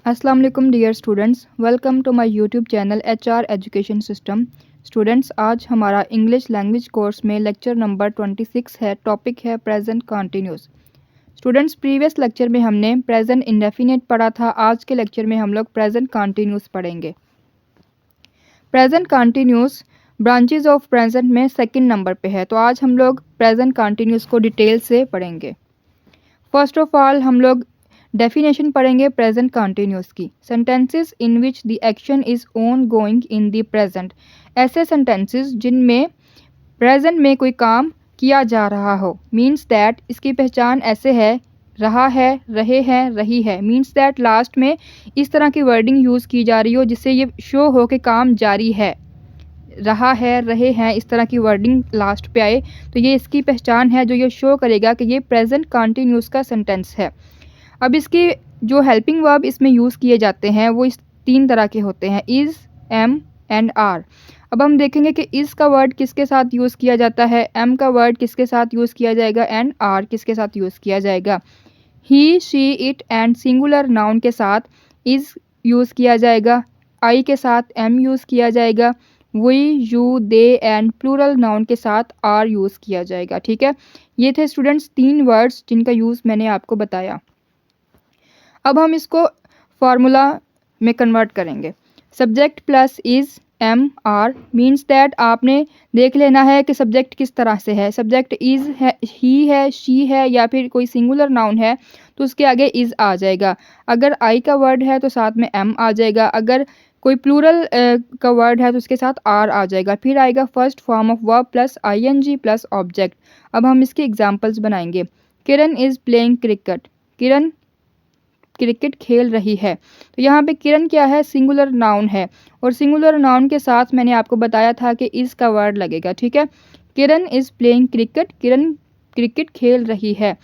अस्सलाम वालेकुम dear students, welcome to my YouTube channel HR education system. Students, आज हमारा इंग्लिश लैंग्वेज कोर्स में लेक्चर नंबर 26 है। टॉपिक है present continuous. Students, previous lecture में हमने प्रेजेंट इंडेफिनिट पढ़ा था। आज के लेक्चर में हम लोग प्रेजेंट कंटिन्यूस पढ़ेंगे। Present continuous branches of present में सेकंड नंबर पे है, तो आज हम लोग प्रेजेंट कंटिन्यूस को डिटेल से पढ़ेंगे। फर्स्ट ऑफ ऑल हम लोग डेफिनेशन पढ़ेंगे प्रेजेंट कंटिन्यूस की। Sentences in which the action is on going in the present, ऐसे सेंटेंसेस जिनमें प्रेजेंट में कोई काम किया जा रहा हो। मीन्स दैट इसकी पहचान ऐसे है, रहा है, रहे हैं, रही है। मीन्स दैट लास्ट में इस तरह की वर्डिंग यूज़ की जा रही हो जिससे ये शो हो कि काम जारी है। रहा है, रहे हैं, इस तरह की वर्डिंग लास्ट पे आए तो ये इसकी पहचान है, जो ये शो करेगा कि ये प्रेजेंट कंटिन्यूस का सेंटेंस है। अब इसके जो हेल्पिंग वर्ब इसमें यूज़ किए जाते हैं वो इस तीन तरह के होते हैं, इज़, एम एंड आर। अब हम देखेंगे कि इज़ का वर्ड किसके साथ यूज़ किया जाता है, एम का वर्ड किसके साथ यूज़ किया जाएगा एंड आर किसके साथ यूज़ किया जाएगा। He, she, it and singular noun के साथ इज़ यूज़ किया जाएगा, आई के साथ एम यूज़ किया जाएगा, we, you, they and plural noun के साथ आर यूज़ किया जाएगा। ठीक है, ये थे स्टूडेंट्स तीन वर्ड्स जिनका यूज़ मैंने आपको बताया। अब हम इसको फार्मूला में कन्वर्ट करेंगे। Subject plus is am are means that आपने देख लेना है कि सब्जेक्ट किस तरह से है। सब्जेक्ट इज़ है, ही है, शी है या फिर कोई सिंगुलर नाउन है तो उसके आगे इज़ आ जाएगा। अगर आई का वर्ड है तो साथ में एम आ जाएगा। अगर कोई प्लूरल का वर्ड है तो उसके साथ आर आ जाएगा। फिर आएगा first form of verb plus ING plus object. अब हम इसके एग्जाम्पल्स बनाएंगे। Kiran is playing cricket, Kiran cricket खेल रही है। तो यहाँ पे किरण क्या है, सिंगुलर नाउन है और सिंगुलर नाउन के साथ मैंने आपको बताया था कि इज़ का वर्ड लगेगा। ठीक है, Kiran is playing cricket, Kiran cricket खेल रही है।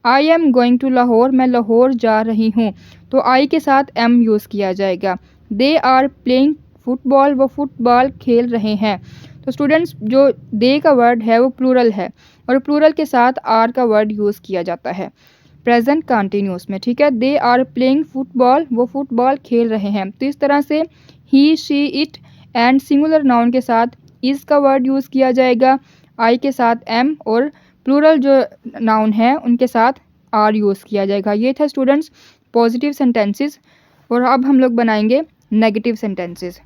I am going to Lahore, मैं लाहौर जा रही हूँ, तो आई के साथ एम यूज़ किया जाएगा। दे आर प्लेइंग फुटबॉल, वो फुटबॉल खेल रहे हैं। तो स्टूडेंट्स, जो दे का वर्ड है वो प्लूरल है और प्लूरल के साथ आर का वर्ड यूज़ किया जाता है प्रेजेंट कंटिन्यूस में। ठीक है, दे आर प्लेइंग फुटबॉल, वो फुटबॉल खेल रहे हैं। तो इस तरह से he, she, it and singular noun के साथ इज़ का वर्ड यूज़ किया जाएगा, आई के साथ एम और प्लूरल जो नाउन है उनके साथ आर यूज़ किया जाएगा। ये थे स्टूडेंट्स पॉजिटिव सेंटेंसेस। और अब हम लोग बनाएंगे नेगेटिव सेंटेंसेस।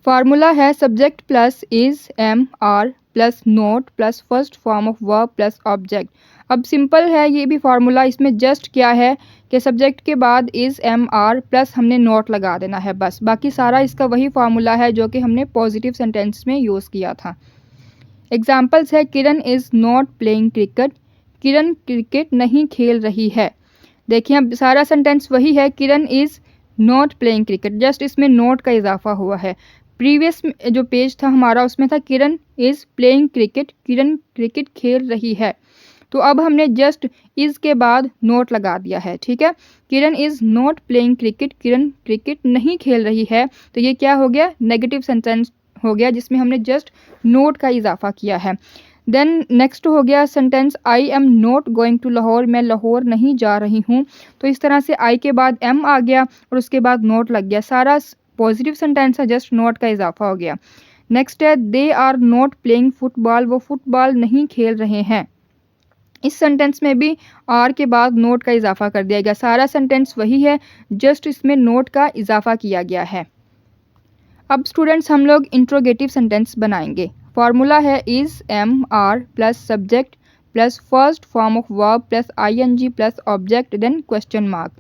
फार्मूला है subject plus is am are plus not plus first form of verb plus object. अब सिंपल है ये भी फार्मूला। इसमें जस्ट क्या है कि सब्जेक्ट के बाद इज़ एम आर प्लस हमने नोट लगा देना है, बस। बाकी सारा इसका वही फार्मूला है जो कि हमने पॉजिटिव सेंटेंस में यूज़ किया था। एग्जाम्पल्स है Kiran is not playing cricket, Kiran cricket नहीं खेल रही है। देखिए अब सारा सेंटेंस वही है, Kiran is not playing cricket, just इसमें नोट का इजाफा हुआ है। प्रीवियस जो पेज था हमारा उसमें था Kiran is playing cricket, Kiran cricket खेल रही है। तो अब हमने जस्ट इज़ के बाद नोट लगा दिया है। ठीक है, Kiran is not playing cricket, Kiran cricket नहीं खेल रही है। तो ये क्या हो गया, नेगेटिव सेंटेंस हो गया जिसमें हमने जस्ट नोट का इजाफा किया है। देन नेक्स्ट हो गया sentence I am not going to Lahore, मैं लाहौर नहीं जा रही हूँ। तो इस तरह से आई के बाद एम आ गया और उसके बाद नोट लग गया। सारा पॉजिटिव सेंटेंस है, जस्ट नोट का इजाफा हो गया। नेक्स्ट है they are not playing football, वो फुटबॉल नहीं खेल रहे हैं। इस सेंटेंस में भी आर के बाद नोट का इजाफा कर दिया गया। सारा सेंटेंस वही है, जस्ट इसमें नोट का इजाफा किया गया है। अब स्टूडेंट्स हम लोग इंट्रोगेटिव सेंटेंस बनाएंगे। फार्मूला है is am are plus subject plus first form of verb plus ING plus object then question mark.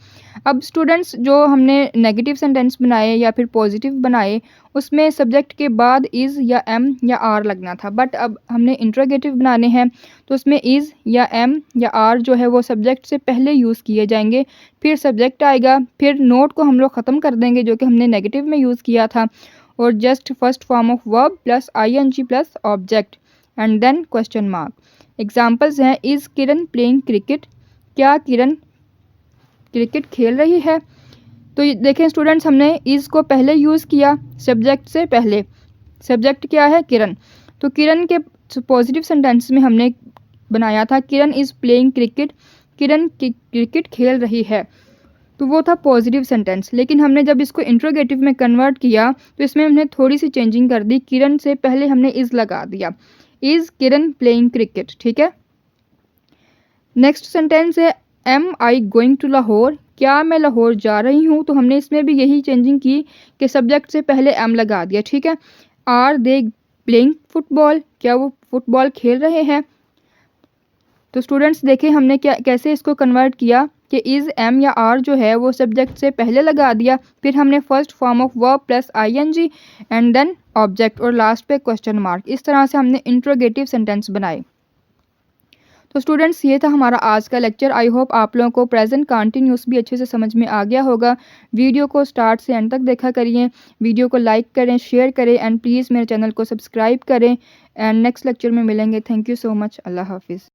अब स्टूडेंट्स जो हमने नेगेटिव सेंटेंस बनाए या फिर पॉजिटिव बनाए उसमें सब्जेक्ट के बाद इज़ या एम या आर लगना था, बट अब हमने इंट्रोगेटिव बनाने हैं तो उसमें इज़ या एम या आर जो है वो सब्जेक्ट से पहले यूज़ किए जाएंगे, फिर सब्जेक्ट आएगा, फिर नोट को हम लोग ख़त्म कर देंगे जो कि हमने नेगेटिव में यूज़ किया था, और just first form of verb plus ING plus object and then question mark. Examples हैं इज़ किरण प्लेइंग क्रिकेट, क्या किरण क्रिकेट खेल रही है। तो देखें स्टूडेंट्स, हमने इज़ को पहले यूज़ किया सब्जेक्ट से पहले। सब्जेक्ट क्या है, किरण। तो किरण के पॉजिटिव सेंटेंस में हमने बनाया था Kiran is playing cricket, Kiran cricket खेल रही है। तो वो था पॉजिटिव सेंटेंस। लेकिन हमने जब इसको इंट्रोगेटिव में कन्वर्ट किया तो इसमें हमने थोड़ी सी चेंजिंग कर दी। किरण से पहले हमने इज़ लगा दिया, इज़ किरण प्लेइंग क्रिकेट। ठीक है। नेक्स्ट सेंटेंस है am I going to Lahore, क्या मैं लाहौर जा रही हूँ। तो हमने इसमें भी यही चेंजिंग की कि सब्जेक्ट से पहले एम लगा दिया। ठीक है। आर दे प्लेइंग फुटबॉल, क्या वो फुटबॉल खेल रहे हैं। तो स्टूडेंट्स देखें हमने क्या कैसे इसको कन्वर्ट किया कि इज़ एम या आर जो है वो सब्जेक्ट से पहले लगा दिया, फिर हमने first form of verb plus ING and then object और लास्ट पे क्वेश्चन मार्क। इस तरह से हमने इंट्रोगेटिव सेंटेंस बनाए। तो स्टूडेंट्स ये था हमारा आज का लेक्चर। आई होप आप लोगों को प्रेजेंट कंटिन्यूस भी अच्छे से समझ में आ गया होगा। वीडियो को स्टार्ट से एंड तक देखा करिए, वीडियो को लाइक करें, शेयर करें एंड प्लीज़ मेरे चैनल को सब्सक्राइब करें। एंड नेक्स्ट लेक्चर में मिलेंगे। Thank you so much. अल्लाह हाफिज़।